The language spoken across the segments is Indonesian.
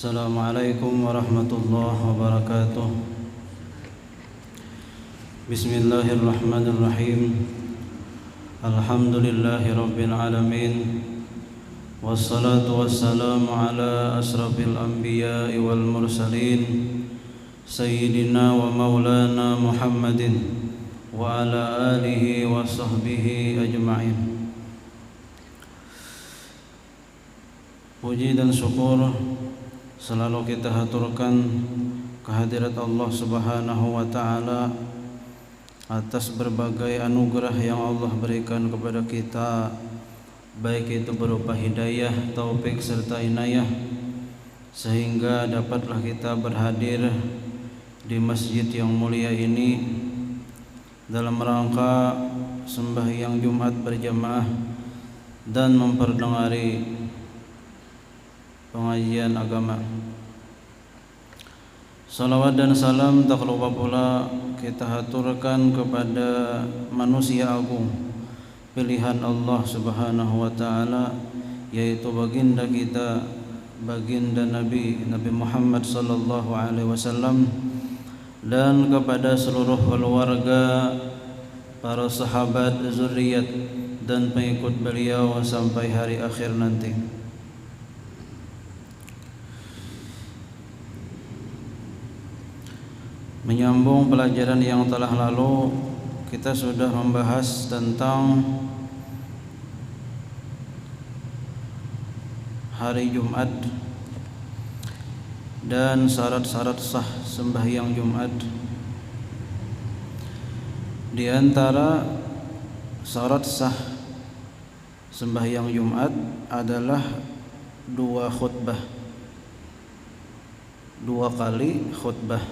Assalamualaikum warahmatullahi wabarakatuh. Bismillahirrahmanirrahim. Alhamdulillahi rabbil alamin. Wassalatu wassalamu ala asrafil anbiya'i wal mursalin Sayyidina wa maulana Muhammadin wa ala alihi wa sahbihi ajma'in. Puji dan syukur selalu kita haturkan kehadirat Allah Subhanahu wa taala atas berbagai anugerah yang Allah berikan kepada kita, baik itu berupa hidayah, taufik serta inayah, sehingga dapatlah kita berhadir di masjid yang mulia ini dalam rangka sembahyang Jumat berjamaah dan memperdengari pengajian agama. Salawat dan salam tak lupa pula kita haturkan kepada manusia agung, pilihan Allah Subhanahu wa taala, yaitu baginda kita, baginda Nabi Muhammad sallallahu alaihi wasallam, dan kepada seluruh keluarga, para sahabat, zuriat dan pengikut beliau sampai hari akhir nanti. Menyambung pelajaran yang telah lalu, kita sudah membahas tentang hari Jumat dan syarat-syarat sah sembahyang Jumat. Di antara syarat sah sembahyang Jumat adalah 2 khutbah, 2 kali khutbah.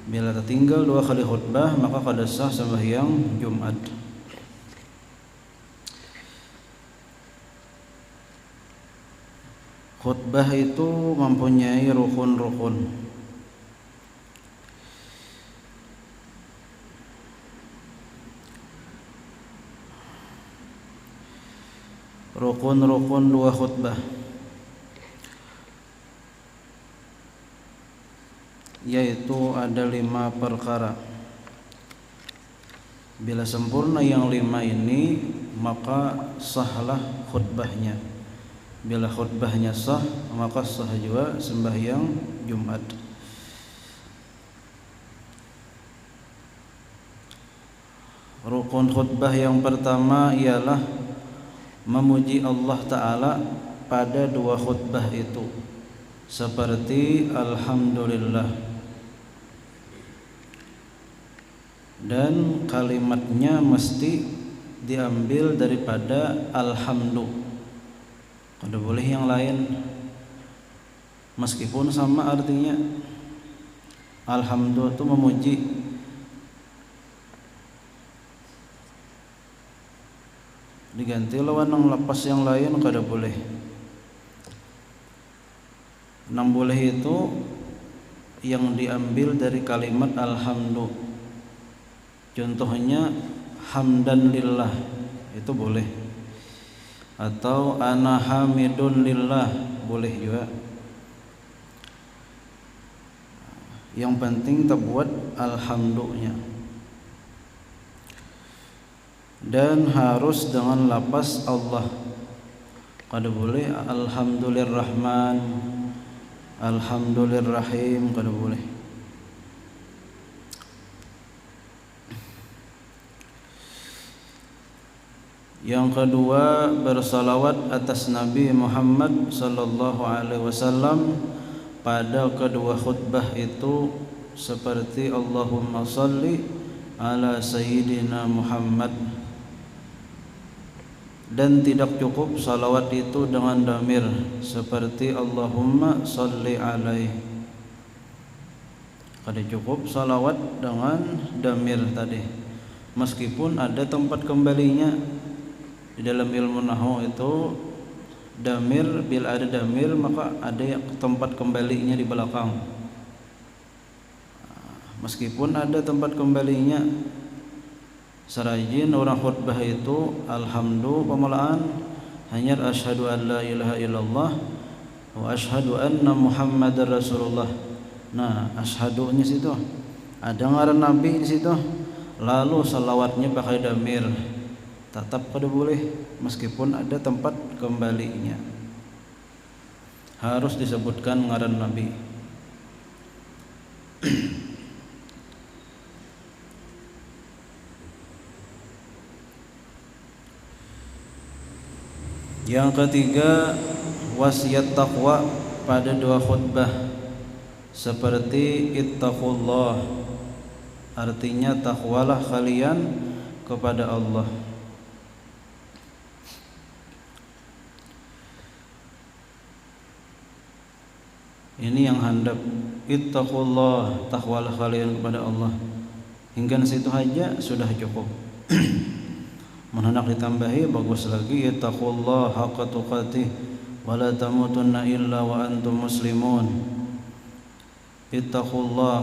Bila tertinggal 2 kali khutbah, maka kada sah sembahyang Jumat. Khutbah itu mempunyai rukun-rukun. Rukun-rukun 2 khutbah, yaitu ada 5 perkara. Bila sempurna yang 5 ini, maka sahlah khutbahnya. Bila khutbahnya sah, maka sah juga sembahyang Jumat. Rukun khutbah yang pertama ialah memuji Allah Ta'ala pada 2 khutbah itu, seperti Alhamdulillah. Dan kalimatnya mesti diambil daripada alhamdu. Kada boleh yang lain, meskipun sama artinya. Alhamdu itu memuji, diganti lawan yang lepas yang lain kada boleh. Yang boleh itu yang diambil dari kalimat alhamdu. Contohnya hamdan lillah, itu boleh. Atau ana hamidun lillah, boleh juga. Yang penting terbuat alhamdulillah. Dan harus dengan lafaz Allah. Kada boleh alhamdulillahirrahman, alhamdulillahirrahim, kada boleh. Yang kedua, bersalawat atas Nabi Muhammad sallallahu alaihi wasallam pada kedua khutbah itu, seperti Allahumma salli ala sayyidina Muhammad. Dan tidak cukup salawat itu dengan damir, seperti Allahumma salli alaihi. Kada cukup salawat dengan damir tadi, meskipun ada tempat kembalinya. Di dalam ilmu nahwu itu damir, bila ada damir maka ada tempat kembalinya di belakang. Meskipun ada tempat kembalinya, sarajin orang khutbah itu alhamdulillah pemulaan hanya asyhadu an la ilaha illallah wa asyhadu anna Muhammadar Rasulullah. Nah, asyhadunya situ ada ngaran Nabi di situ, lalu salawatnya pakai damir, tetap kada boleh meskipun ada tempat kembalinya, harus disebutkan ngaran Nabi. Yang ketiga, wasiat taqwa pada dua khutbah seperti ittaqullah, artinya takwalah kalian kepada Allah. Ini yang handap, ittaqullah, takwalah kalian kepada Allah. Hingga situ aja sudah cukup. Hendak ditambahi bagus lagi, ittaqullah haqqa tuqatih wa la tamutunna illa wa antum muslimun. Ittaqullah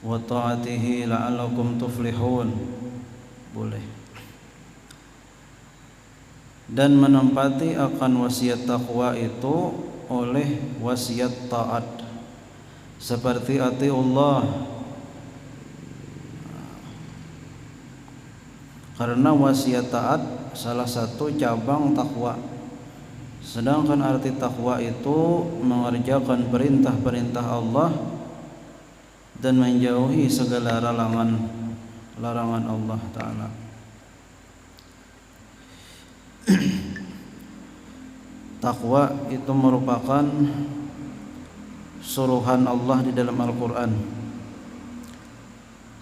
wa ta'atihi la'allakum tuflihun. Boleh. Dan menempati akan wasiat taqwa itu oleh wasiat taat, seperti atiullah, karena wasiat taat salah satu cabang takwa. Sedangkan arti takwa itu mengerjakan perintah-perintah Allah dan menjauhi segala larangan Allah Ta'ala. Takwa itu merupakan suruhan Allah di dalam Al-Quran.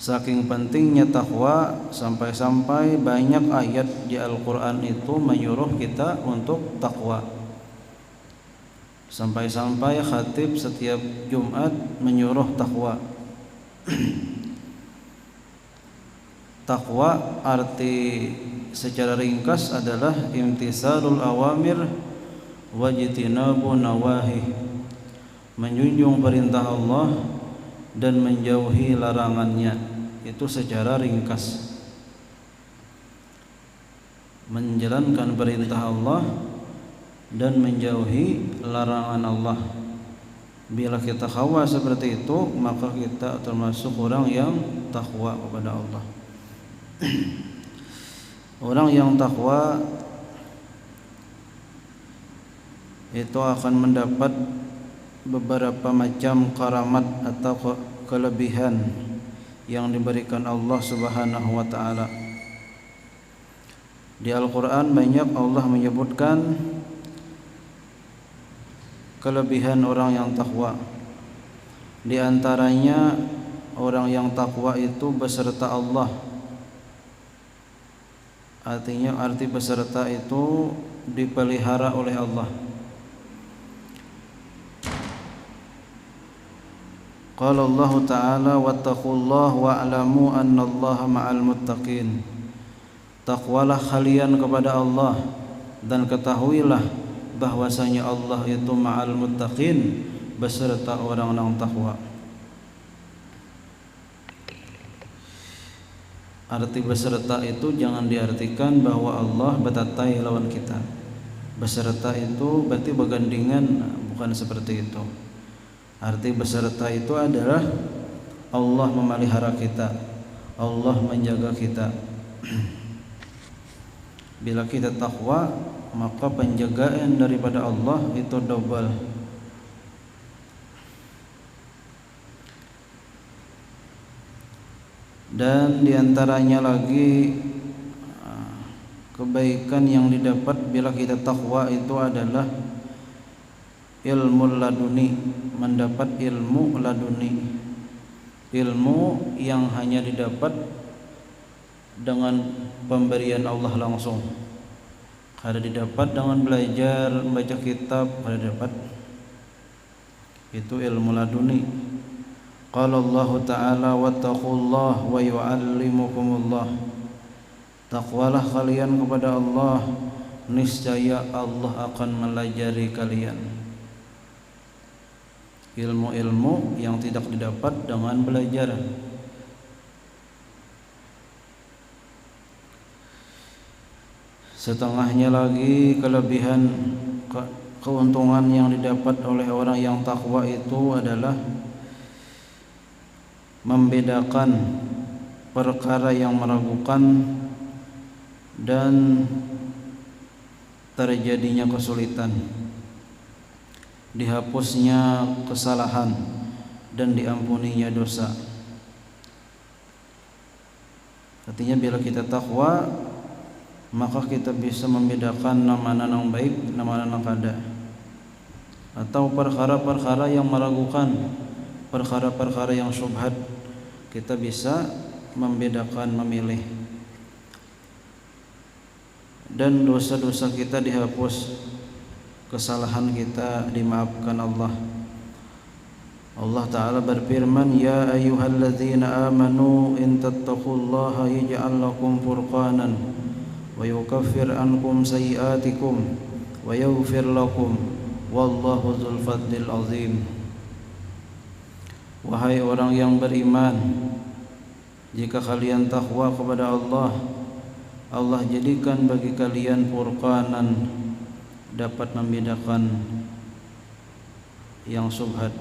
Saking pentingnya takwa sampai-sampai banyak ayat di Al-Quran itu menyuruh kita untuk takwa. Sampai-sampai khatib setiap Jumat menyuruh takwa. Takwa arti secara ringkas adalah imtisalul awamir wajtinabu nawahi, menjunjung perintah Allah dan menjauhi larangannya. Itu secara ringkas, menjalankan perintah Allah dan menjauhi larangan Allah. Bila kita khawa seperti itu, maka kita termasuk orang yang takwa kepada Allah. Orang yang takwa itu akan mendapat beberapa macam karamat atau kelebihan yang diberikan Allah Subhanahu wa ta'ala. Di Al-Quran banyak Allah menyebutkan kelebihan orang yang takwa. Di antaranya orang yang takwa itu beserta Allah. Artinya arti beserta itu dipelihara oleh Allah. Qala Allah Ta'ala wattaqullaha wa'lamu annallaha ma'al muttaqin. Takwalah kalian kepada Allah dan ketahuilah bahwasanya Allah itu ma'al muttaqin, beserta orang-orang takwa. Arti beserta itu jangan diartikan bahwa Allah betatai lawan kita. Beserta itu berarti bergandingan, bukan seperti itu. Arti beserta itu adalah Allah memelihara kita, Allah menjaga kita. Bila kita takwa, maka penjagaan daripada Allah itu double. Dan diantaranya lagi kebaikan yang didapat bila kita takwa itu adalah ilmu laduni, mendapat ilmu laduni, ilmu yang hanya didapat dengan pemberian Allah langsung. Ada didapat dengan belajar membaca kitab, ada dapat. Itu ilmu laduni. Qala Allah Ta'ala wattaqullaha wa yu'allimukumullah. Takwalah kalian kepada Allah, niscaya Allah akan melajari kalian. Ilmu-ilmu yang tidak didapat dengan belajar. Setengahnya lagi kelebihan keuntungan yang didapat oleh orang yang takwa itu adalah membedakan perkara yang meragukan dan terjadinya kesulitan, dihapusnya kesalahan dan diampuninya dosa. Artinya bila kita takwa, maka kita bisa membedakan mana yang baik, mana yang kada. Atau perkara-perkara yang meragukan, perkara-perkara yang syubhat, kita bisa membedakan, memilih. Dan dosa-dosa kita dihapus, kesalahan kita dimaafkan Allah. Allah Ta'ala berfirman, Ya ayyuhalladzina amanu in tattaqullaha yaj'al lakum furqanan wa yukaffir ankum sayiatikum wa yaghfir lakum wallahu dzul fadlil azim. Wahai orang yang beriman, jika kalian takwa kepada Allah, Allah jadikan bagi kalian furqanan, dapat membedakan yang subhat.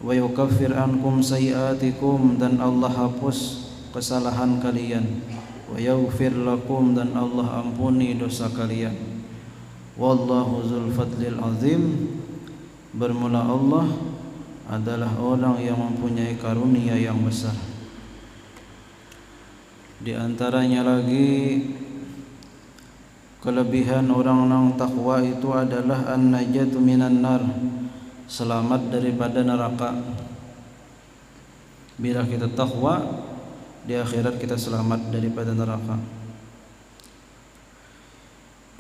Wa yukaffir ankum sayiatikum, dan Allah hapus kesalahan kalian. Wa yaghfir lakum, dan Allah ampuni dosa kalian. Wallahu dzul fadlil azim. Bermula Allah adalah orang yang mempunyai karunia yang besar. Di antaranya lagi kelebihan orang yang takwa itu adalah an-najatu minan nar, selamat daripada neraka. Bila kita takwa, di akhirat kita selamat daripada neraka.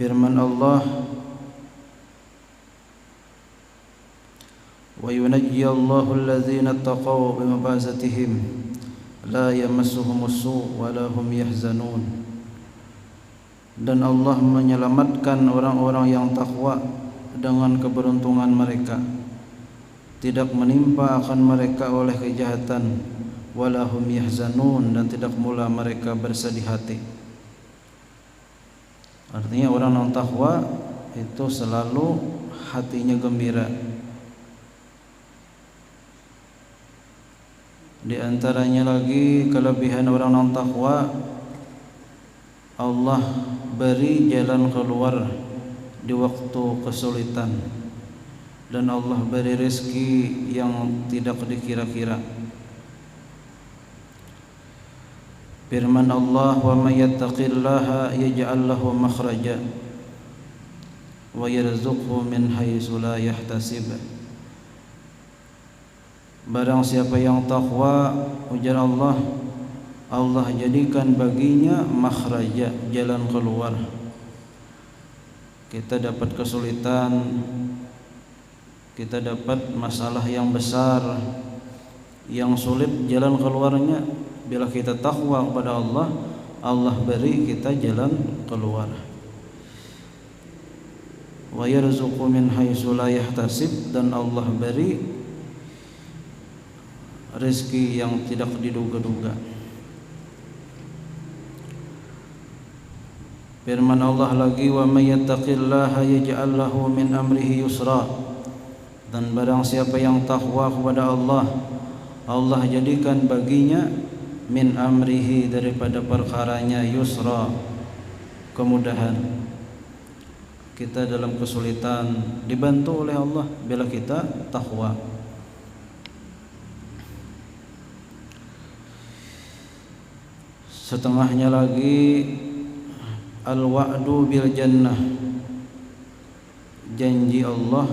Firman Allah, wa yunajjiyallahu allazina taqaw bimafazatihim la yamassuhumus su' wa lahum yahzanun. Dan Allah menyelamatkan orang-orang yang takwa dengan keberuntungan mereka, tidak menimpa akan mereka oleh kejahatan, wa lahum yahzanun, dan tidak mula mereka bersedih hati. Artinya orang yang takwa itu selalu hatinya gembira. Di antaranya lagi kelebihan orang yang takwa, Allah beri jalan keluar di waktu kesulitan, dan Allah beri rezeki yang tidak dikira-kira. Firman Allah, wa may yattaqillaha yaj'al lahu makhraja wa yarzuqhu min haitsu la yahtasib. Barang siapa yang takwa, ujar Allah, Allah jadikan baginya makhraja, jalan keluar. Kita dapat kesulitan, kita dapat masalah yang besar, yang sulit, jalan keluarnya bila kita takwa kepada Allah, Allah beri kita jalan keluar. Wa yarzuqu min haitsu la yahtasib, dan Allah beri rezeki yang tidak diduga-duga. Firman Allah lagi, wa may yattaqillaha yaj'al lahu min amrihi yusra. Dan barang siapa yang takwa kepada Allah, Allah jadikan baginya min amrihi, daripada perkaranya, yusra, kemudahan. Kita dalam kesulitan dibantu oleh Allah bila kita takwa. Setengahnya lagi al-wa'du bil jannah, janji Allah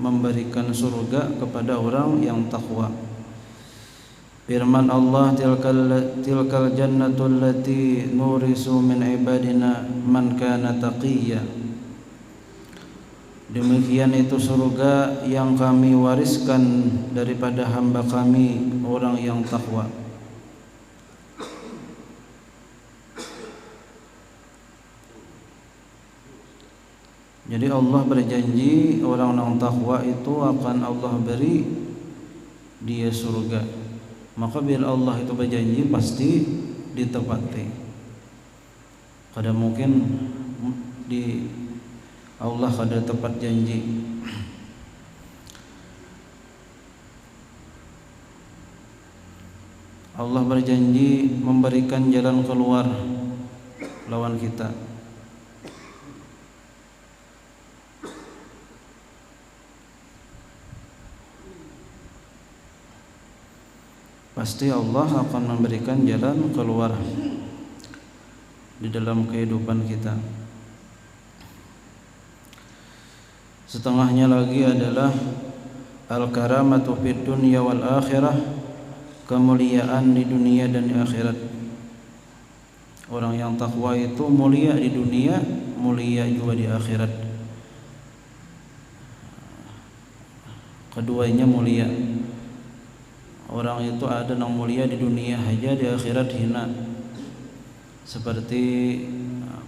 memberikan surga kepada orang yang takwa. Firman Allah, tilkal jannatu allati nurisu min ibadina man kana taqiyya. Demikian itu surga yang kami wariskan daripada hamba kami orang yang takwa. Jadi Allah berjanji orang yang takwa itu akan Allah beri dia surga. Maka bila Allah itu berjanji pasti ditepati. Kadang mungkin Allah kada tepat janji. Allah berjanji memberikan jalan keluar lawan kita. Pasti Allah akan memberikan jalan keluar di dalam kehidupan kita. Setengahnya lagi adalah al-karamatu fid dunya wal akhirah, kemuliaan di dunia dan di akhirat. Orang yang takwa itu mulia di dunia, mulia juga di akhirat. Keduanya mulia. Orang itu ada yang mulia di dunia saja, di akhirat hina. Seperti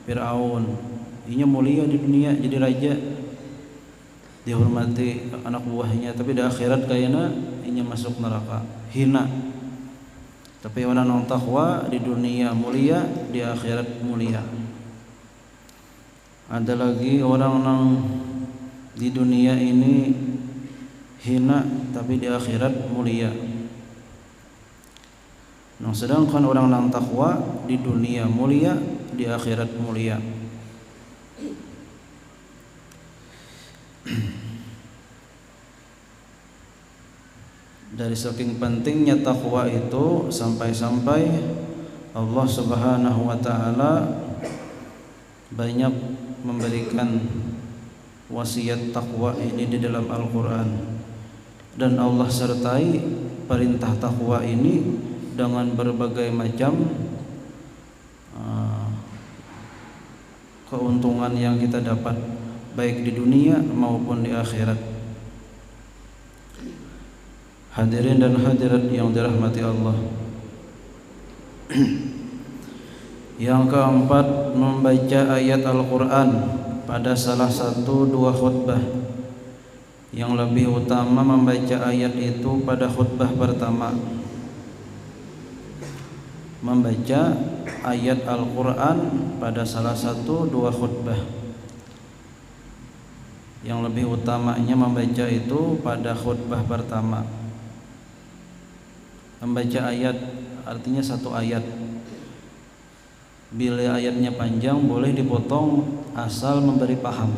Fir'aun, inya mulia di dunia jadi raja, dihormati anak buahnya, tapi di akhirat kayaknya inya masuk neraka, hina. Tapi orang yang takwa di dunia mulia, di akhirat mulia. Ada lagi orang yang di dunia ini hina, tapi di akhirat mulia. Nah, sedangkan orang yang takwa di dunia mulia, di akhirat mulia. Dari saking pentingnya takwa itu, sampai-sampai Allah Subhanahu wa taala banyak memberikan wasiat takwa ini di dalam Al-Qur'an. Dan Allah sertai perintah takwa ini dengan berbagai macam keuntungan yang kita dapat baik di dunia maupun di akhirat. Hadirin dan hadirat yang dirahmati Allah. Yang keempat, membaca ayat Al-Quran pada salah satu dua khutbah. Yang lebih utama membaca ayat itu pada khutbah pertama. Membaca ayat Al-Quran pada salah satu dua khutbah. Yang lebih utamanya membaca itu pada khutbah pertama. Membaca ayat artinya satu ayat. Bila ayatnya panjang boleh dipotong asal memberi paham.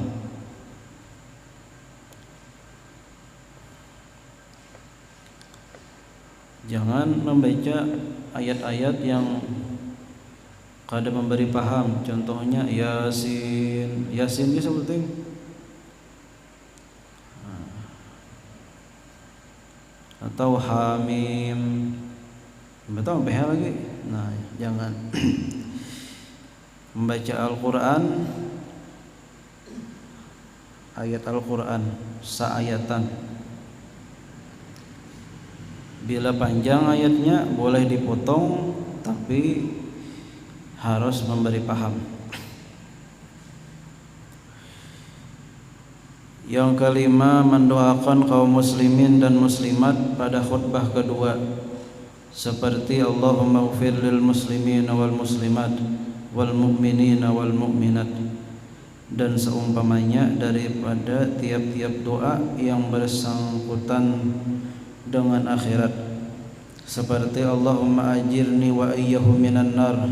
Jangan membaca ayat-ayat yang kada memberi paham. Contohnya Yasin. Yasin itu seperti atau Hamim. Betul sampai lagi. Nah, jangan. Membaca Al-Quran, ayat Al-Quran saayatan. Bila panjang ayatnya boleh dipotong, tapi harus memberi paham. Yang kelima, mendoakan kaum muslimin dan muslimat pada khutbah kedua, seperti Allahumma ighfir lil muslimin wal muslimat wal mu'minina wal mu'minat, dan seumpamanya daripada tiap-tiap doa yang bersangkutan dengan akhirat, seperti Allahumma ajirni wa iyyahu minan nar,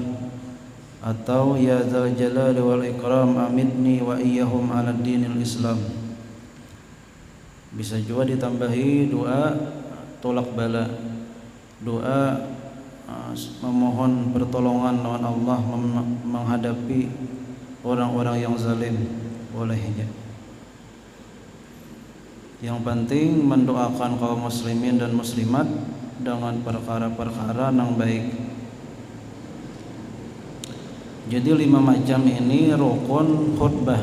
atau ya dzal jalali wal ikram amitni wa iyyahum ala dinil Islam. Bisa juga ditambahi doa tolak bala, doa memohon pertolongan lawan Allah menghadapi orang-orang yang zalim, bolehnya. Yang penting mendoakan kaum muslimin dan muslimat dengan perkara-perkara yang baik. Jadi 5 macam ini rukun khutbah.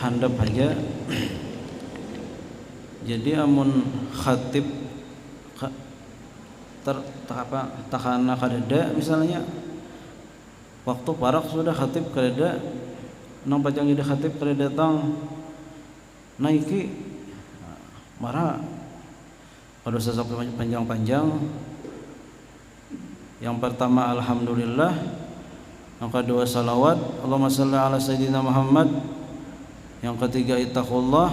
Handap aja. Jadi amun khatib takana kadada misalnya waktu parak sudah khatib kadada nang pajang jadi khatib kada datang naiki marah pada sesok panjang-panjang. Yang pertama alhamdulillah, Yang kedua salawat, Allahumma salli ala sayyidina Muhammad. Yang ketiga ittaqullah.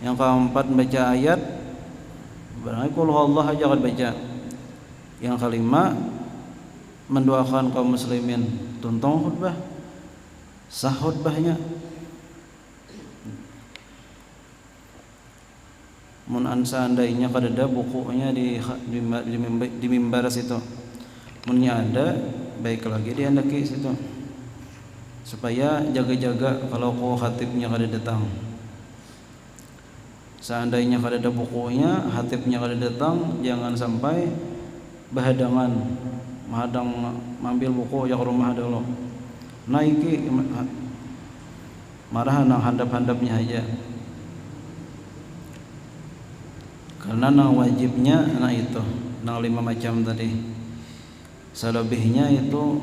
Yang keempat baca ayat, barangkali qul Allah aja kan baca. Yang kelima mendoakan kaum muslimin. Tuntong khutbah, sah khutbahnya. Mun seandainya kadada bukunya di mimbar situ, munnya ada baik lagi diandaki situ, supaya jaga-jaga kalau ku khatibnya kada datang. Seandainya kadada bukunya, khatibnya kada datang, jangan sampai bahadangan mahadang mambil buku ya ke rumah dulu, naiki marah nang handap-handapnya aja. Karena nang wajibnya nah itu nang 5 macam tadi, selebihnya itu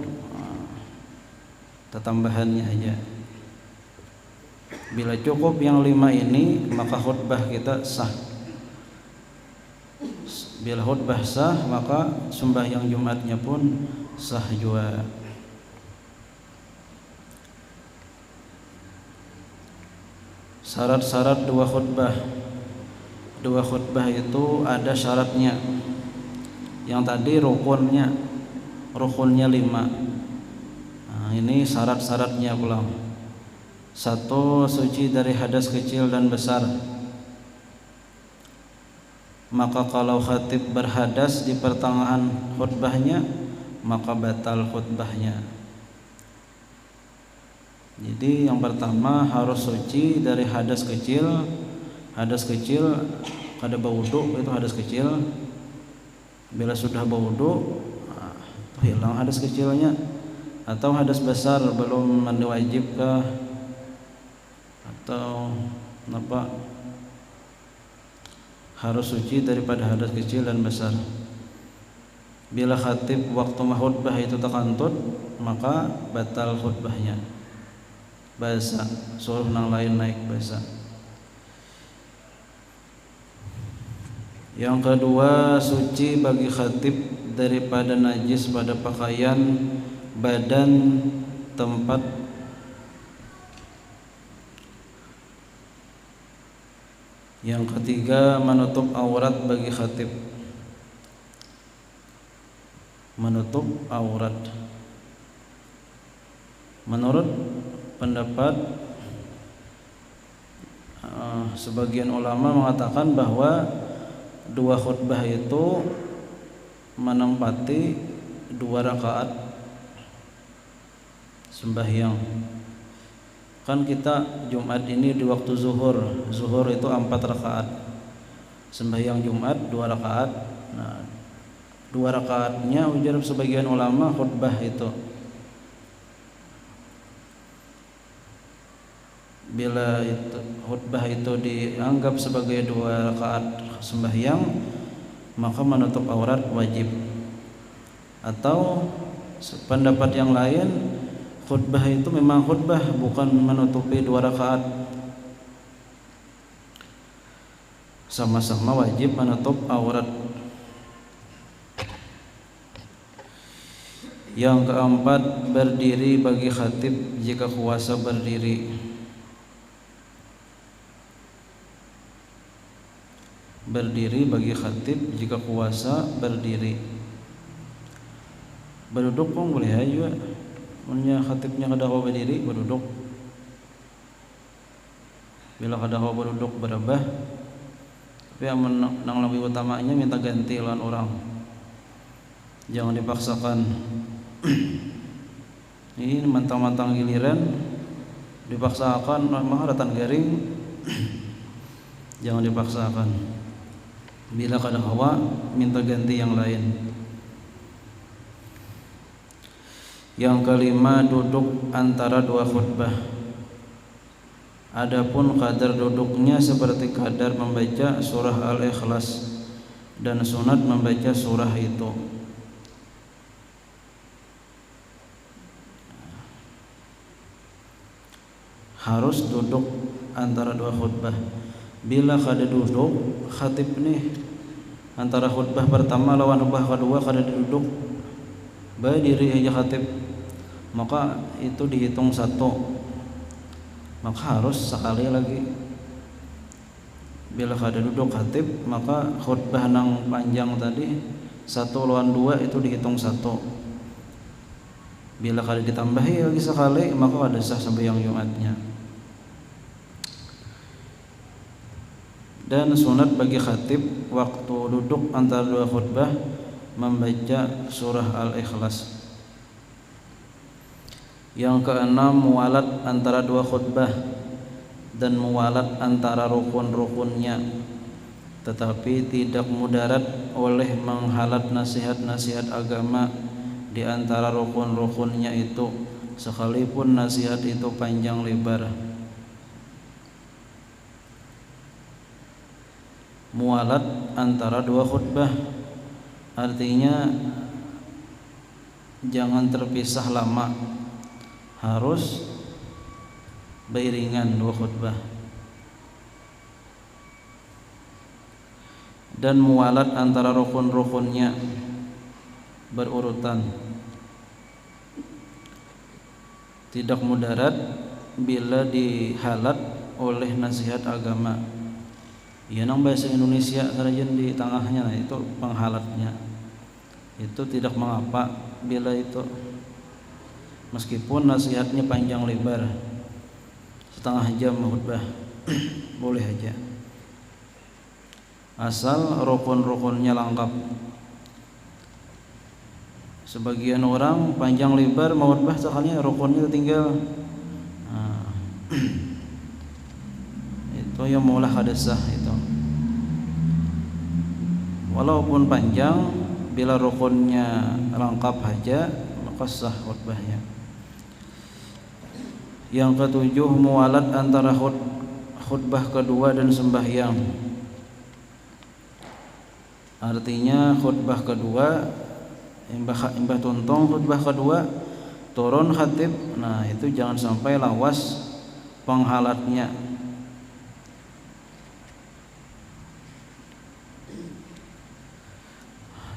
tambahannya aja. Bila cukup yang 5 ini maka khutbah kita sah. Bila khutbah sah maka sembahyang Jumatnya pun sah juga. Syarat-syarat dua khutbah. Dua khutbah itu ada syaratnya. Yang tadi rukunnya 5. Nah, ini syarat-syaratnya pula. 1. Suci dari hadas kecil dan besar. Maka kalau khatib berhadas di pertengahan khutbahnya, maka batal khutbahnya. Jadi yang pertama harus suci dari hadas kecil. Hadas kecil kada berwudu, itu hadas kecil. Bila sudah berwudu, hilang hadas kecilnya. Atau hadas besar belum mandi wajib kah, atau apa, harus suci daripada hadas kecil dan besar. Bila khatib waktu khutbah itu takantut, maka batal khutbahnya. Basa, suruh nang lain naik basa. Yang kedua, suci bagi khatib daripada najis pada pakaian, badan, tempat. Yang ketiga, menutup aurat bagi khatib. Menutup aurat. Menurut pendapat sebagian ulama mengatakan bahwa 2 khutbah itu menempati 2 rakaat sembahyang. Kan kita Jumat ini di waktu zuhur itu 4 rakaat. Sembahyang Jumat 2 rakaat. Nah, 2 rakaatnya ujar sebagian ulama khutbah itu. Bila itu khutbah itu dianggap sebagai 2 rakaat sembahyang, maka menutup aurat wajib. Atau pendapat yang lain, khutbah itu memang khutbah, bukan menutupi 2 rakaat. Sama-sama wajib menutup aurat. Yang keempat, berdiri bagi khatib jika kuasa berdiri. Berdiri bagi khatib jika kuasa berdiri. Berduduk pun boleh aja. Punya khatibnya kada kau berdiri, berduduk. Bila kada kau berduduk berabah, tapi yang nang lebih utamanya minta ganti lawan orang. Jangan dipaksakan. Ini mantang-mantang giliran dipaksakan, mah ratan garing. Jangan dipaksakan. Bila kada hawa, minta ganti yang lain. Yang kelima, duduk antara 2 khutbah. Adapun kadar duduknya seperti kadar membaca surah Al-Ikhlas dan sunat membaca surah itu. Harus duduk antara 2 khutbah. Bila kada duduk, khatib nih antara khutbah pertama lawan khutbah kedua kada duduk, berdiri aja khatib. maka itu dihitung satu, maka harus sekali lagi. Bila kada duduk khatib, maka khutbah nang panjang tadi 1 lawan 2 itu dihitung satu. Bila kada ditambahi lagi sekali, maka kada sah sembahyang Jumatnya. Dan sunat bagi khatib waktu duduk antara dua khutbah membaca surah Al-Ikhlas. Yang keenam, muwalat antara dua khutbah dan muwalat antara rukun-rukunnya, tetapi tidak mudarat oleh menghalat nasihat-nasihat agama di antara rukun-rukunnya itu, sekalipun nasihat itu panjang lebar. Muwalat antara dua khutbah artinya jangan terpisah lama, harus beriringan dua khutbah. Dan muwalat antara rukun-rukunnya berurutan, tidak mudarat bila dihalat oleh nasihat agama. Ya nang bahasa Indonesia sarajan di tengahnya, nah itu penghalatnya. Itu tidak mengapa bila itu meskipun nasihatnya panjang lebar, setengah jam khutbah boleh aja, asal rukun-rukunnya lengkap. Sebagian orang panjang lebar mau khutbah sekalinya rukunnya tinggal, nah, itu yang maulah kada sah itu. Walaupun panjang, bila rukunnya lengkap aja maka sah khutbahnya. Yang ketujuh, muwalat antara khutbah kedua dan sembahyang. Artinya khutbah kedua imbah tuntung khutbah kedua turun khatib, nah itu jangan sampai lawas penghalatnya.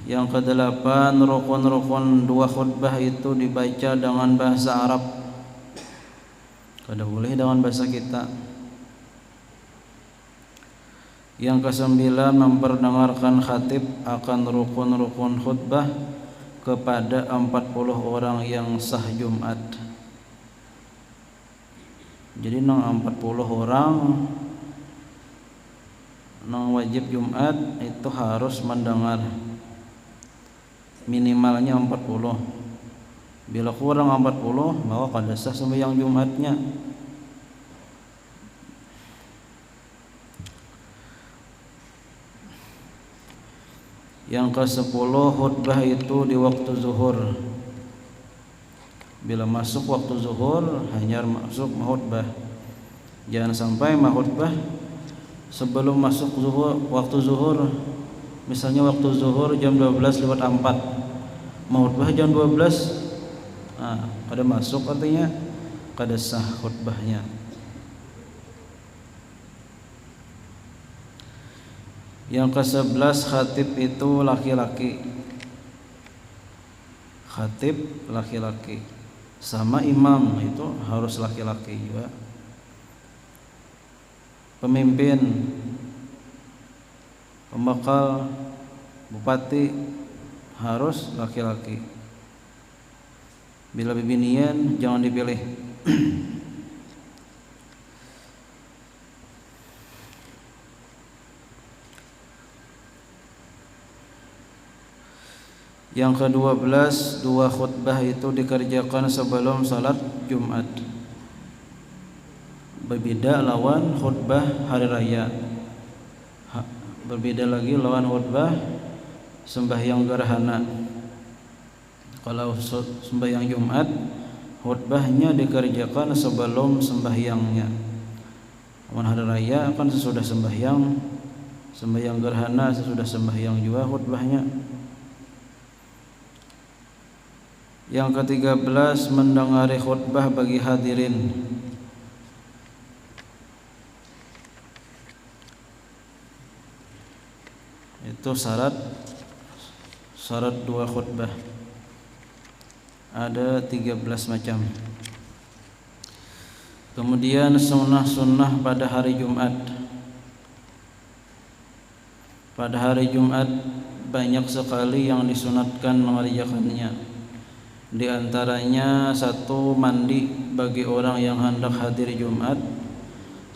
Yang kedelapan, rukun-rukun dua khutbah itu dibaca dengan bahasa Arab, kada boleh dengan bahasa kita. Yang kesembilan, memperdengarkan khatib akan rukun-rukun khutbah kepada 40 orang yang sah Jumat. Jadi nang 40 orang nang wajib Jumat itu harus mendengar, minimalnya 40. Bila kurang 40 maka kada sah sembahyang Jumatnya. Yang ke-10, khutbah itu di waktu zuhur. Bila masuk waktu zuhur hanya masuk khutbah. Jangan sampai khutbah sebelum masuk zuhur, waktu zuhur. Misalnya waktu zuhur jam 12:04, khutbah jam 12, nah, kada masuk artinya kada sah khutbahnya. Yang ke-11, khatib itu laki-laki. Khatib laki-laki, sama imam itu harus laki-laki juga. Pemimpin, pembakal, bupati harus laki-laki. Bila bibinian jangan dipilih. Yang ke-12, dua khutbah itu dikerjakan sebelum salat Jumat. Berbeda lawan khutbah hari raya. Berbeda lagi lawan khutbah sembahyang gerhana. Kalau sembahyang Jumat, khutbahnya dikerjakan sebelum sembahyangnya. Lawan hari raya kan sesudah sembahyang gerhana sesudah sembahyang juga khutbahnya. Yang ke-13, mendengari khutbah bagi hadirin. Itu syarat dua khutbah. ada 13 macam. Kemudian sunnah-sunnah pada hari Jumat. Pada hari Jumat banyak sekali yang disunatkan mengerjakannya. Di antaranya satu, mandi bagi orang yang hendak hadir Jumat,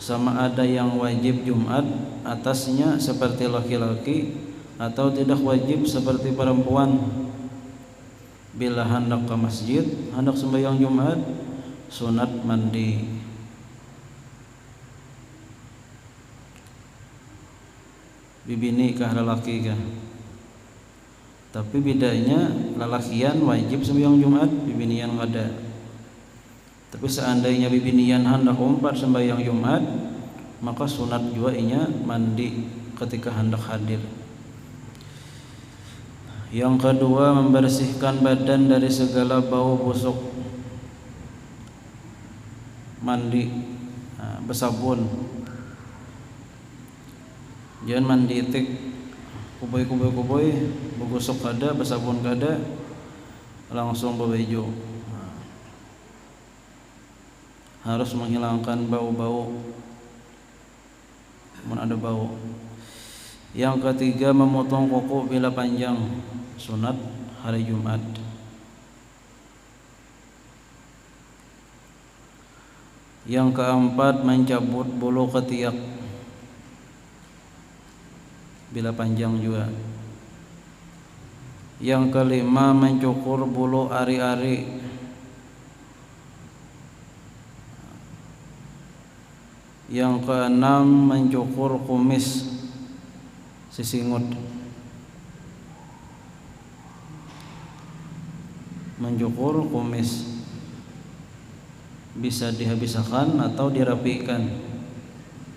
sama ada yang wajib Jumat atasnya seperti laki-laki atau tidak wajib seperti perempuan. Bila hendak ke masjid, hendak sembahyang Jumat, sunat mandi. Bibini kah lelaki kah? Tapi bedanya lelakian wajib sembahyang Jumat, bibinian kada. Tapi seandainya bibinian hendak umpat sembahyang Jumat, maka sunat juga inya mandi ketika hendak hadir. Yang kedua, membersihkan badan dari segala bau busuk. Mandi bersabun. Jangan mandi tik kuboy begosok kada, bersabun kada, langsung bebejo. Harus menghilangkan bau-bau, ada bau. Yang ketiga, memotong kuku bila panjang, sunat hari Jumat. Yang keempat, mencabut bulu ketiak bila panjang juga. Yang kelima, mencukur bulu ari-ari. Yang keenam, mencukur kumis sisingut. Mencukur kumis bisa dihabiskan atau dirapikan.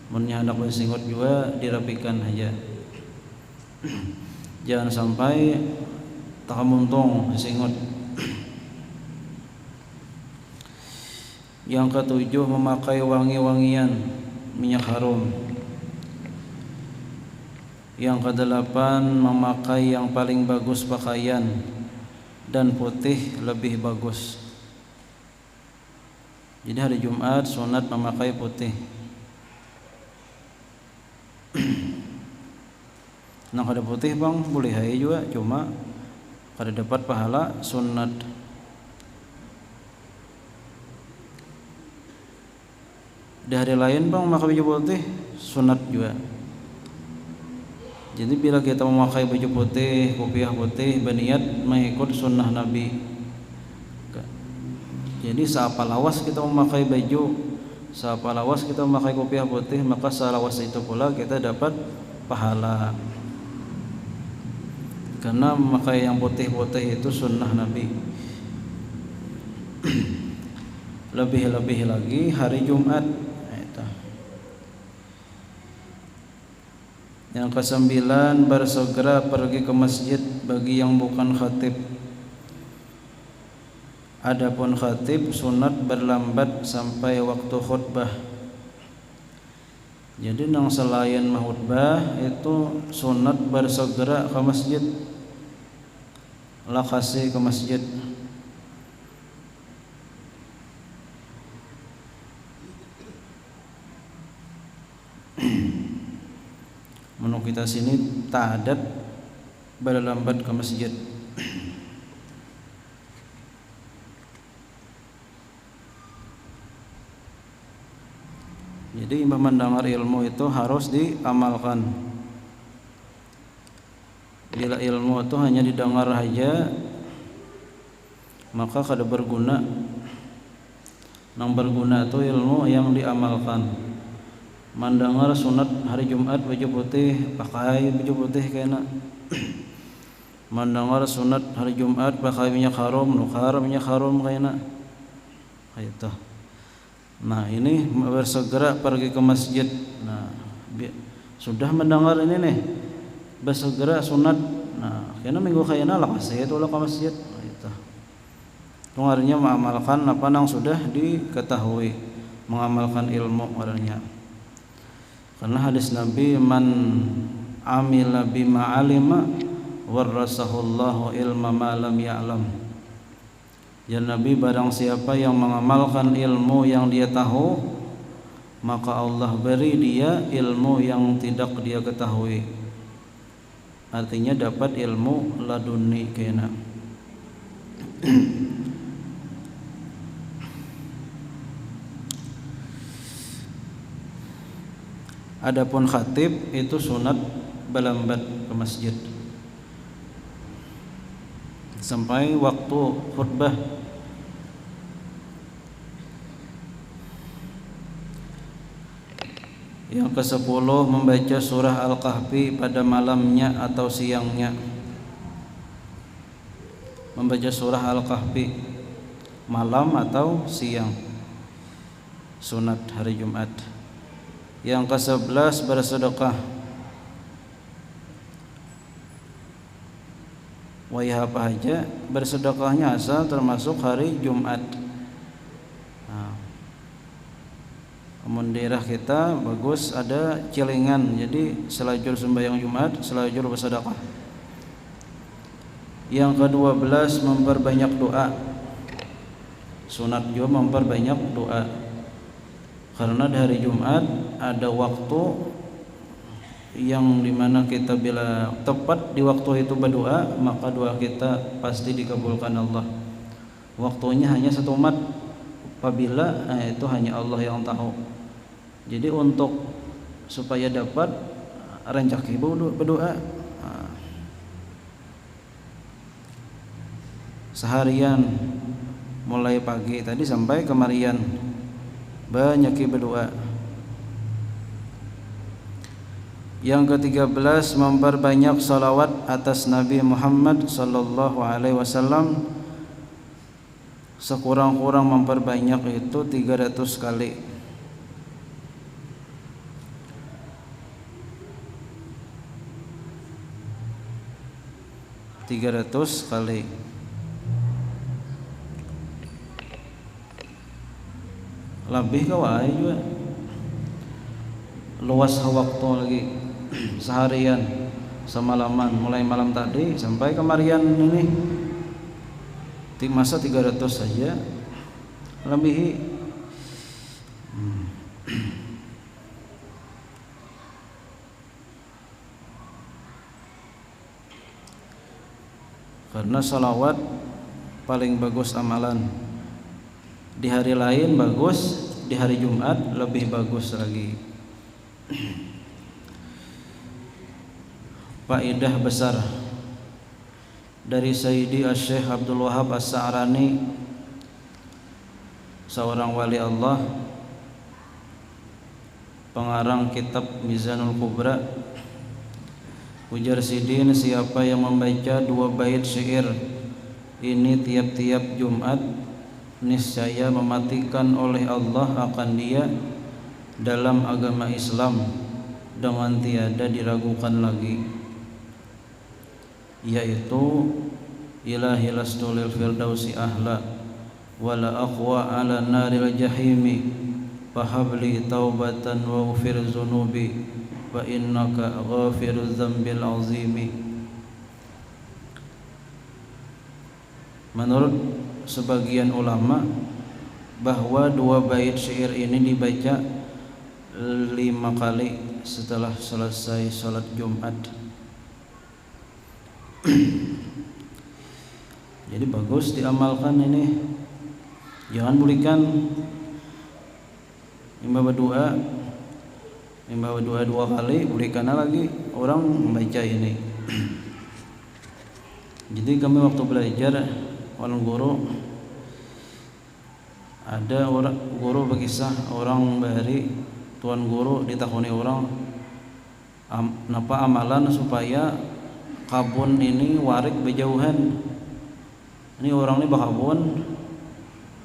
Munnya hendak sisingut juga dirapikan aja. Jangan sampai takamuntung sisingut. Yang ketujuh, memakai wangi-wangian, minyak harum. Yang kedelapan, memakai yang paling bagus pakaian, dan putih lebih bagus. Jadi hari Jumat sunat memakai putih. Nah kada putih bang boleh hai juga, cuma kada dapat pahala sunat. Di hari lain bang memakai baju putih sunat juga. Jadi bila kita memakai baju putih, kopiah putih, berniat mengikut sunnah Nabi. Jadi seapa lawas kita memakai baju, seapa lawas kita memakai kopiah putih, maka selawas itu pula kita dapat pahala. Karena memakai yang putih-putih itu sunnah Nabi. Lebih-lebih lagi hari Jumat. Yang kesembilan, bersegera pergi ke masjid bagi yang bukan khatib. Adapun khatib sunat berlambat sampai waktu khutbah. Jadi nang selain khutbah itu sunat bersegera ke masjid. Lakasi ke masjid. Menurut kita sini tak adat berlambat ke masjid. Jadi mendengar ilmu itu harus diamalkan. Bila ilmu itu hanya didengar saja, maka kada berguna. Yang berguna itu ilmu yang diamalkan. Mendengar sunat hari Jumat baju putih, pakai baju putih kena. Mendengar sunat hari Jumat pakai minyak harum, nukar minyak harum kena. Itu. Nah ini bersegera pergi ke masjid. Nah sudah mendengar ini nih, bersegera sunat. Nah kena minggu kayaknya lah kasih itu lah ke masjid. Itu. Dengarnya mengamalkan apa yang sudah diketahui, mengamalkan ilmu orangnya. Karena hadis Nabi, man amila bima alima warasahullahu ilma ma lam ya'lam. Ya Nabi, barang siapa yang mengamalkan ilmu yang dia tahu, maka Allah beri dia ilmu yang tidak dia ketahui. Artinya dapat ilmu laduni kena. Adapun khatib itu sunat balambat ke masjid sampai waktu khutbah. Yang ke-10 membaca surah Al-Kahfi pada malamnya atau siangnya. Membaca surah Al-Kahfi malam atau siang, sunat hari Jumat. Yang ke-11 bersedekah. Wayah apa aja bersedekahnya asal termasuk hari Jumat. Namun daerah kita bagus ada celengan, jadi selajur sembahyang Jumat, selajur bersedekah. Yang ke-12 memperbanyak doa. Sunat juga memperbanyak doa. Karena di hari Jumat ada waktu yang dimana kita bila tepat di waktu itu berdoa, maka doa kita pasti dikabulkan Allah. Waktunya hanya 1 mat, apabila itu hanya Allah yang tahu. Jadi untuk supaya dapat rancaki berdoa seharian mulai pagi tadi sampai kemarian banyak berdoa. Yang ke-13 memperbanyak salawat atas Nabi Muhammad sallallahu alaihi wasallam. Sekurang-kurang memperbanyak itu 300 kali. Lebih kawai juga luas waktu lagi seharian semalaman mulai malam tadi sampai kemarian ini masa 300 saja lebih. Karena salawat paling bagus amalan. Di hari lain bagus, di hari Jumat lebih bagus lagi. Faedah besar dari Sayyidi Asy-Syaikh Abdul Wahab As-Sa'rani, seorang wali Allah, pengarang kitab Mizanul Kubra. Ujar Sidin, siapa yang membaca 2 bait syair ini tiap-tiap Jumat, niscaya mematikan oleh Allah akan dia dalam agama Islam dengan tiada diragukan lagi, yaitu ilahi lastu lil firdausi ahla wala aqwa ala naril jahimi fahabli taubatan wa ghfir zunubi wa innaka ghafiruz dzambil azimi. Menurut sebagian ulama bahwa 2 bait syair ini dibaca 5 kali setelah selesai salat Jumat. Jadi bagus diamalkan ini. Jangan bulikan imam berdoa 2 kali, bulikan lagi orang membaca ini. Jadi kami waktu belajar orang guru, ada orang guru berkisah orang bari tuan guru ditakuni orang napa amalan supaya kabun ini warik berjauhan. Ini orang ini bakabun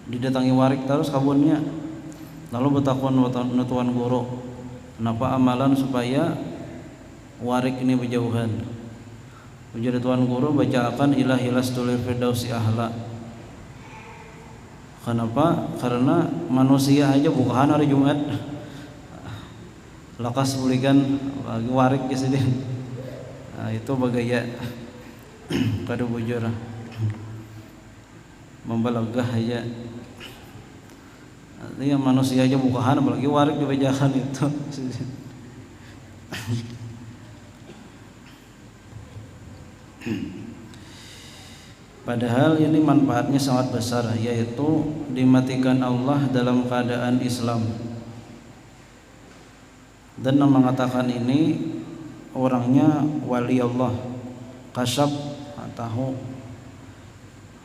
didatangi warik terus kabunnya. Lalu bertakun tuan guru, kenapa amalan supaya warik ini berjauhan? Ujar tuan guru, bacakan ilahi lastu lil firdausi ahla. Kenapa? Karena manusia aja bukan hari Jumat lakas bulikan lagi warik di sini. Nah, itu bagaya pada bujur. membalagah aja. Artinya manusia aja bukahan apalagi warik di bejakan itu. Padahal ini manfaatnya sangat besar, yaitu dimatikan Allah dalam keadaan Islam. Dan yang mengatakan ini orangnya wali Allah, kasyaf atau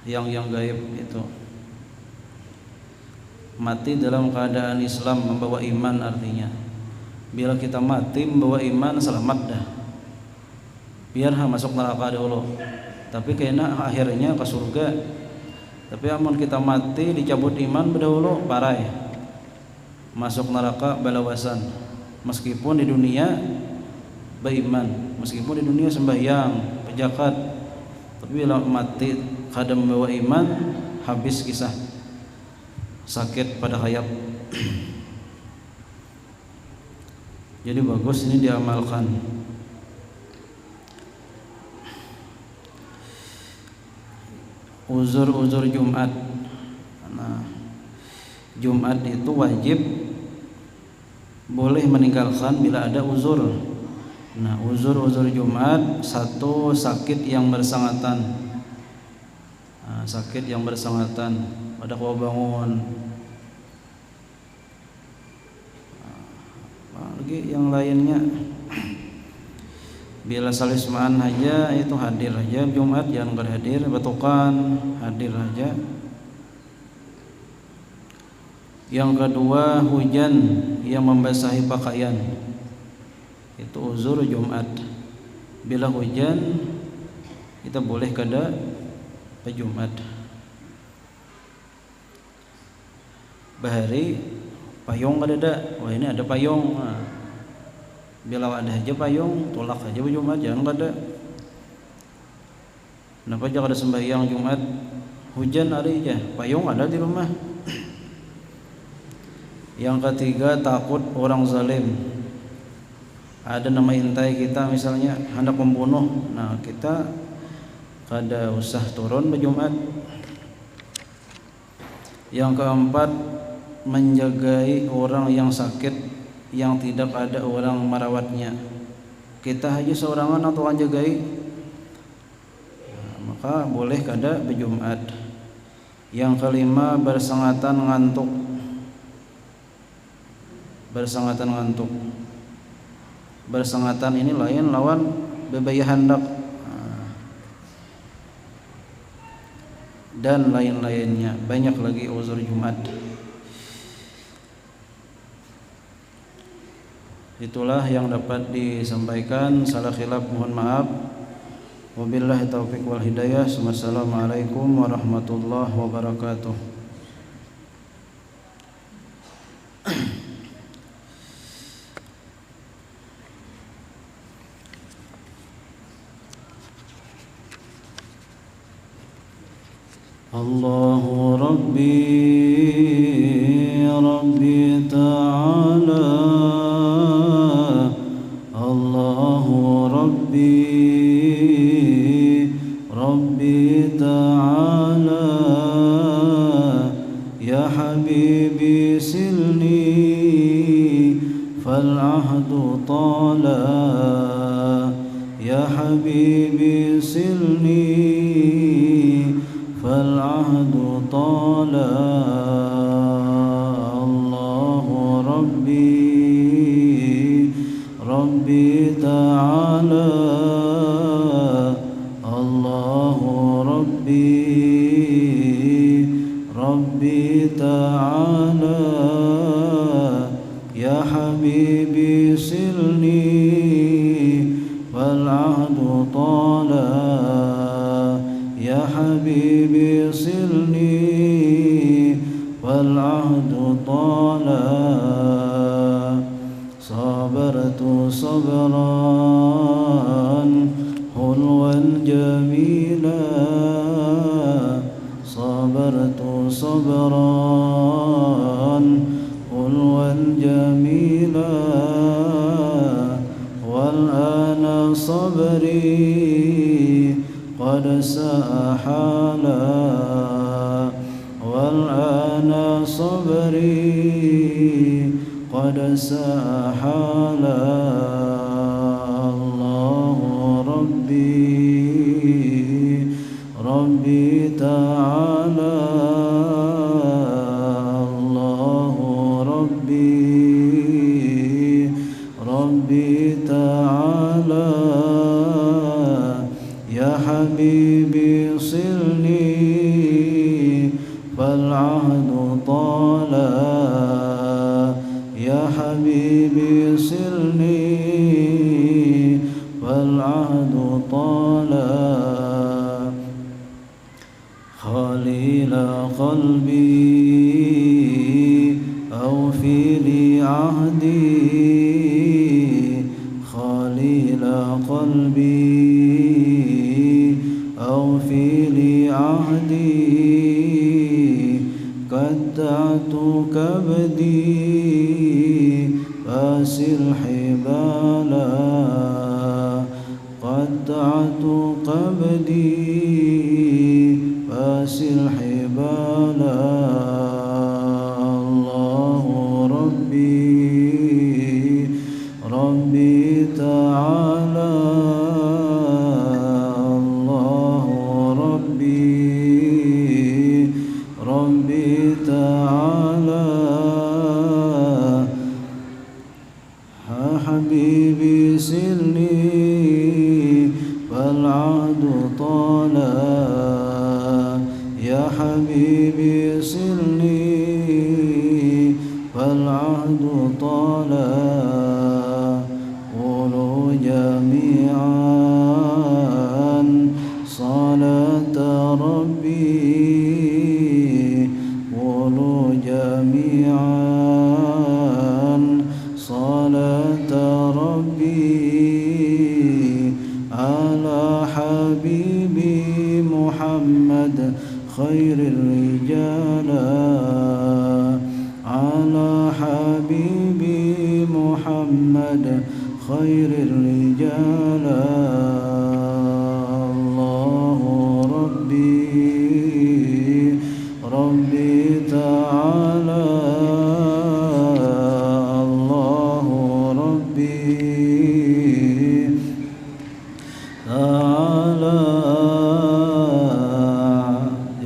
yang gaib itu. Mati dalam keadaan Islam, membawa iman artinya. Bila kita mati membawa iman, selamat dah. Biar masuk neraka dulu. Tapi kayaknya akhirnya ke surga. Tapi amun kita mati dicabut iman berdahulu parah ya. Masuk neraka balawasan. Meskipun di dunia beriman, meskipun di dunia sembahyang, pejakat, tapi bila mati kada membawa iman, habis kisah. Sakit pada hayat. Jadi bagus ini diamalkan. Uzur-uzur Jumat. Nah, Jumat itu wajib boleh meninggalkan bila ada uzur. Nah, uzur-uzur Jumat, satu sakit yang bersangatan. Nah, sakit yang bersangatan pada kau bangun. Lagi yang lainnya bila salismaan aja itu hadir aja Jumat, jangan enggak hadir, batukan hadir aja. Yang kedua, hujan yang membasahi pakaian, itu uzur Jumat. Bila hujan kita boleh kada ke Jumat. Bahari payung kada, wah ini ada payung. Nah, bila ada aja payung, tolak aja Jumat, jangan kada. Kenapa jangan ada sembahyang Jumat? Hujan hari aja, payung ada di rumah. Yang ketiga, takut orang zalim. Ada nama intai kita misalnya hendak membunuh, nah kita kada usah turun ke Jumat. Yang keempat, menjagai orang yang sakit yang tidak ada orang merawatnya. Kita aja seorangan atau jagai, nah, maka boleh kada berjumat. Yang kelima, bersangatan ngantuk. Bersangatan ngantuk. Bersangatan ini lain lawan bebaya hendak. Dan lain-lainnya, banyak lagi uzur Jumat. Itulah yang dapat disampaikan. Salah khilaf mohon maaf. Wabillahi taufiq wal hidayah. Wassalamualaikum warahmatullahi wabarakatuh. Allahu Rabbi Rabbi Ta'ala, Allahu Rabbi Rabbi Ta'ala, Ya Habibi silni fal ahdu tala, Ya Habibi silni fal ahdu tala. Allahu Rabbi Rabbi Ta'ala, Allahu Rabbi Rabbi Ta'ala, Ya Habibi silni fal ahdu tala, Ya Habibi silni wal ahdu tala. Sabartu sabran hulwan jamila, Sabartu sabran hulwan jamila, wal ana sabri qad sahala. والآن صبري قد ساحلا الله ربي تعالى الله ربي تعالى يا حبيبي صلني فالعهد طال يا حبيبي صلني فالعهد طال خليل قلبي أوفي لي عهدي خليل قلبي أوفي لي عهدي قطعت كبدي فاسل حبالا قطعت كبدي فاسل حبالا الله ربي تعالى الله ربي تعالى يا حبيبي سلني فالعهد طال يا حبيبي سلني فالعهد طال قولوا جميعا صلاة ربي قولوا جميعا صلاة ربي على حبيبي محمد خير الرجال على حبيبي محمد خير الرجال الله ربي تعالى الله ربي تعالى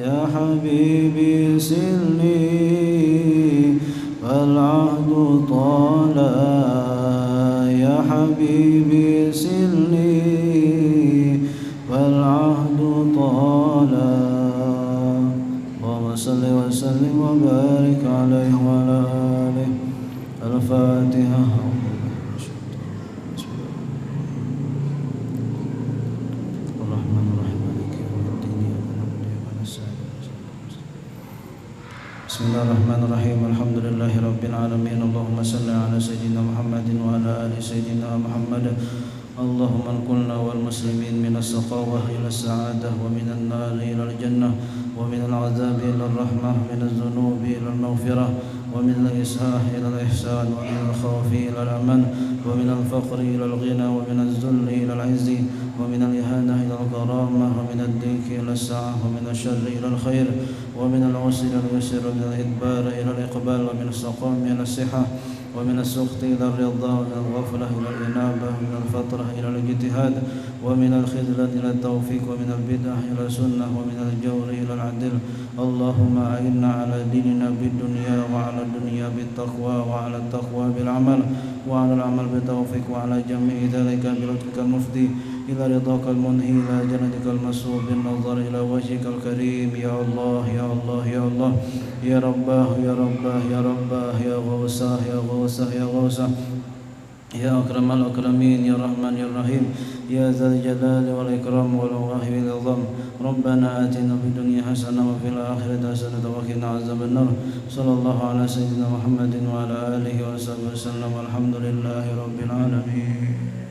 يا حبيبي سلني فالعهد طال يا حبيبي سلني فالعهد طال اللهم صل وسلم وبارك عليه وعلى آله الفاتحة Bismillahirrahmanirrahim. Alhamdulillahi rabbil alamin. Allahumma salli ala sayyidina Muhammadin wa ala ali sayyidina Muhammad. Allahumma anqilna wal muslimin minas saqawah ila sa'adah wa minan nar ila al-jannah wa minal azabi ila ar-rahmah minaz dhunubi ila al-maghfirah wa minal isah ila al-ihsan wa minal khawfi ila al-aman wa minal faqri ila al-ghina wa minaz zulli ila al-'izzi ومن الإهانة إلى الكرامة ومن الضيق إلى السعة ومن الشر إلى الخير ومن العسر إلى اليسر ومن الإدبار إلى الإقبال ومن السقام إلى الصحة ومن السخط إلى الرضا ومن الغفلة إلى الإنابة ومن الفترة إلى الاجتهاد ومن الخذلان إلى التوفيق ومن البدعة إلى السنة ومن الجور إلى العدل اللهم أعنا على ديننا بالدنيا وعلى الدنيا بالتقوى وعلى التقوى بالعمل وعلى العمل بالتوفيق وعلى جميع ذلك بلطفك المفدي إلى رضاك المنهي إلى جنتك المسوب بالنظر إلى وجهك الكريم يا الله يا الله يا الله يا رباه يا رباه يا رباه يا غوثاه يا غوثاه يا غوثاه يا أكرم الأكرمين يا رحمن يا رحيم يا ذا الجلال والإكرام والمواهب العظام ربنا آتنا في الدنيا حسنة وفي الآخرة حسنة وقنا عذاب النار صلى الله على سيدنا محمد وعلى آله وصحبه وسلم والحمد لله رب العالمين.